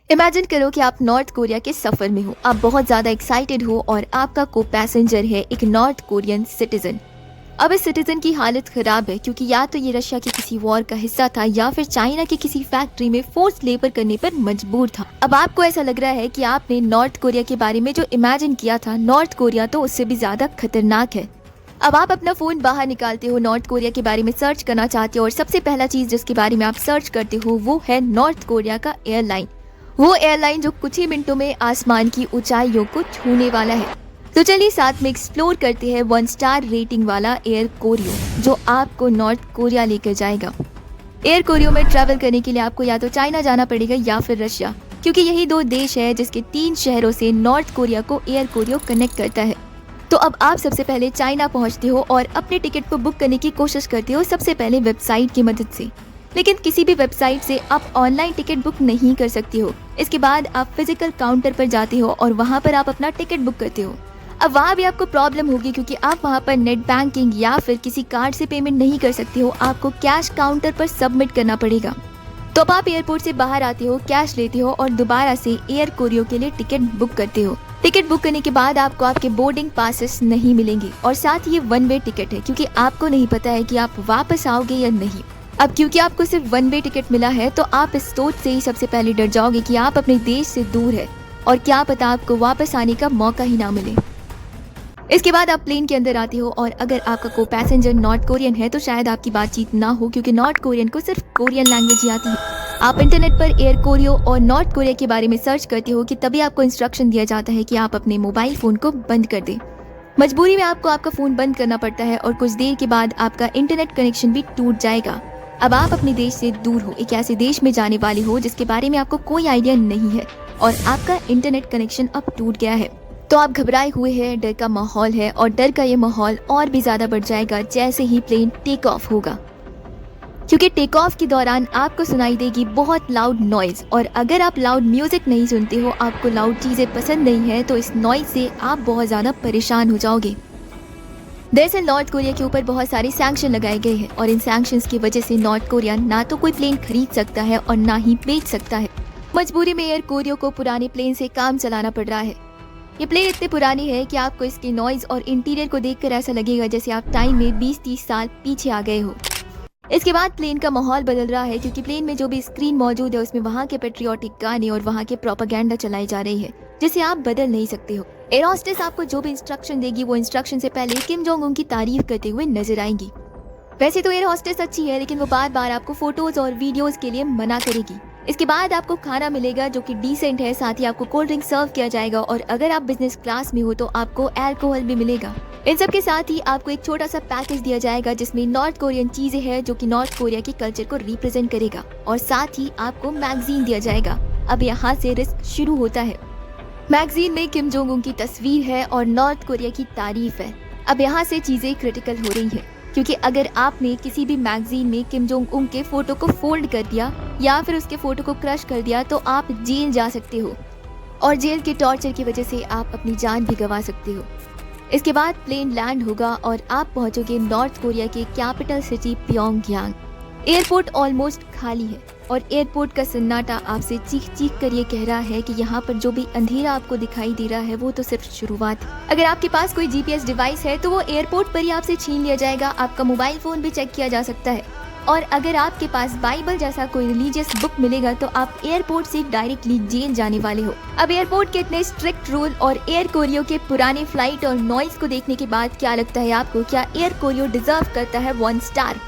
Imagine करो कि आप नॉर्थ कोरिया के सफर में हो। आप बहुत ज्यादा एक्साइटेड हो और आपका को पैसेंजर है एक नॉर्थ कोरियन सिटीजन। अब इस सिटीजन की हालत खराब है क्योंकि या तो ये रशिया के किसी वॉर का हिस्सा था या फिर चाइना की किसी फैक्ट्री में फोर्स लेबर करने पर मजबूर था। अब आपको ऐसा लग रहा है कि आपने नॉर्थ कोरिया के बारे में जो इमेजिन किया था, नॉर्थ कोरिया तो उससे भी ज्यादा खतरनाक है। अब आप अपना फोन बाहर निकालते हो, नॉर्थ कोरिया के बारे में सर्च करना चाहते हो और सबसे पहला चीज जिसके बारे में आप सर्च करते हो वो है नॉर्थ कोरिया का एयरलाइन। वो एयरलाइन जो कुछ ही मिनटों में आसमान की ऊंचाइयों को छूने वाला है। तो चलिए साथ में एक्सप्लोर करते हैं 1 स्टार रेटिंग वाला एयर कोरियो जो आपको नॉर्थ कोरिया लेकर जाएगा। एयर कोरियो में ट्रैवल करने के लिए आपको या तो चाइना जाना पड़ेगा या फिर रशिया, क्योंकि यही 2 देश है जिसके 3 शहरों से नॉर्थ कोरिया को एयर कोरियो कनेक्ट करता है। तो अब आप सबसे पहले चाइना पहुंचते हो और अपने टिकट को बुक करने की कोशिश करते हो सबसे पहले वेबसाइट की मदद से। लेकिन किसी भी वेबसाइट से आप ऑनलाइन टिकट बुक नहीं कर सकते हो। इसके बाद आप फिजिकल काउंटर पर जाते हो और वहां पर आप अपना टिकट बुक करते हो। अब वहां भी आपको प्रॉब्लम होगी क्योंकि आप वहां पर नेट बैंकिंग या फिर किसी कार्ड से पेमेंट नहीं कर सकते हो। आपको कैश काउंटर पर सबमिट करना पड़ेगा। तो अब आप एयरपोर्ट से बाहर आते हो, कैश लेते हो और दोबारा से एयर कोरियो के लिए टिकट बुक करते हो। टिकट बुक करने के बाद आपको आपके बोर्डिंग पासेस नहीं मिलेंगे और साथ ही ये 1 वे टिकट है क्योंकि आपको नहीं पता है कि आप वापस आओगे या नहीं। अब क्योंकि आपको सिर्फ 1 वे टिकट मिला है तो आप इस सोच से ही सबसे पहले डर जाओगे कि आप अपने देश से दूर है और क्या पता आपको वापस आने का मौका ही ना मिले। इसके बाद आप प्लेन के अंदर आते हो और अगर आपका को पैसेंजर नॉर्थ कोरियन है तो शायद आपकी बातचीत ना हो क्योंकि नॉर्थ कोरियन को सिर्फ कोरियन लैंग्वेज ही आती है। आप इंटरनेट पर एयर कोरियो और नॉर्थ कोरिया के बारे में सर्च करते हो कि तभी आपको इंस्ट्रक्शन दिया जाता है कि आप अपने मोबाइल फोन को बंद कर दें। मजबूरी में आपको आपका फोन बंद करना पड़ता है और कुछ देर के बाद आपका इंटरनेट कनेक्शन भी टूट जाएगा। अब आप अपने देश से दूर हो, एक ऐसे देश में जाने वाले हो जिसके बारे में आपको कोई आइडिया नहीं है और आपका इंटरनेट कनेक्शन अब टूट गया है। तो आप घबराए हुए हैं, डर का माहौल है और डर का ये माहौल और भी ज्यादा बढ़ जाएगा जैसे ही प्लेन टेक ऑफ होगा, क्योंकि टेक ऑफ के दौरान आपको सुनाई देगी बहुत लाउड नॉइज। और अगर आप लाउड म्यूजिक नहीं सुनते हो, आपको लाउड चीजें पसंद नहीं है, तो इस नॉइज से आप बहुत ज्यादा परेशान हो जाओगे। दरअसल नॉर्थ कोरिया के ऊपर बहुत सारे सैंक्शन लगाए गए हैं और इन सैंक्शंस की वजह से नॉर्थ कोरिया ना तो कोई प्लेन खरीद सकता है और ना ही बेच सकता है। मजबूरी में एयर कोरियो को पुराने प्लेन से काम चलाना पड़ रहा है। ये प्लेन इतनी पुरानी है कि आपको इसकी नॉइज और इंटीरियर को देखकर ऐसा लगेगा जैसे आप टाइम में 20-30 साल पीछे आ गए हो। इसके बाद प्लेन का माहौल बदल रहा है क्योंकि प्लेन में जो भी स्क्रीन मौजूद है उसमें वहाँ के पेट्रियोटिक गाने और वहाँ के प्रोपेगेंडा चलाई जा रही है जिसे आप बदल नहीं सकते हो। एयर होस्टेस आपको जो भी इंस्ट्रक्शन देगी वो इंस्ट्रक्शन से पहले किम जोंग उन की तारीफ करते हुए नजर आएंगी। वैसे तो एयर होस्टेस अच्छी है लेकिन वो बार बार आपको फोटोज और वीडियोस के लिए मना करेगी। इसके बाद आपको खाना मिलेगा जो कि डिसेंट है, साथ ही आपको कोल्ड ड्रिंक सर्व किया जाएगा और अगर आप बिजनेस क्लास में हो तो आपको अल्कोहल भी मिलेगा। इन सब के साथ ही आपको एक छोटा सा पैकेज दिया जाएगा जिसमें नॉर्थ कोरियन चीजें हैं जो कि नॉर्थ कोरिया के कल्चर को रिप्रेजेंट करेगा और साथ ही आपको मैगजीन दिया जाएगा। अब यहाँ से रिस्क शुरू होता है। मैगजीन में किम जोंग उन की तस्वीर है और नॉर्थ कोरिया की तारीफ है। अब यहाँ से चीजें क्रिटिकल हो रही है क्योंकि अगर आपने किसी भी मैगजीन में किम जोंग उन के फोटो को फोल्ड कर दिया या फिर उसके फोटो को क्रश कर दिया तो आप जेल जा सकते हो और जेल के टॉर्चर की वजह से आप अपनी जान भी गंवा सकते हो। इसके बाद प्लेन लैंड होगा और आप पहुंचोगे नॉर्थ कोरिया के capital city Pyongyang. Airport almost खाली है और एयरपोर्ट का सन्नाटा आपसे चीख चीख कर ये कह रहा है कि यहाँ पर जो भी अंधेरा आपको दिखाई दे रहा है वो तो सिर्फ शुरुआत है। अगर आपके पास कोई जीपीएस डिवाइस है तो वो एयरपोर्ट पर ही आपसे छीन लिया जाएगा। आपका मोबाइल फोन भी चेक किया जा सकता है और अगर आपके पास बाइबल जैसा कोई रिलीजियस बुक मिलेगा तो आप एयरपोर्ट से डायरेक्टली जेल जाने वाले हो। अब एयरपोर्ट के इतने स्ट्रिक्ट रूल और एयर कोरियो के पुराने फ्लाइट और नॉइज को देखने के बाद क्या लगता है आपको, क्या एयर कोरियो डिजर्व करता है 1 स्टार?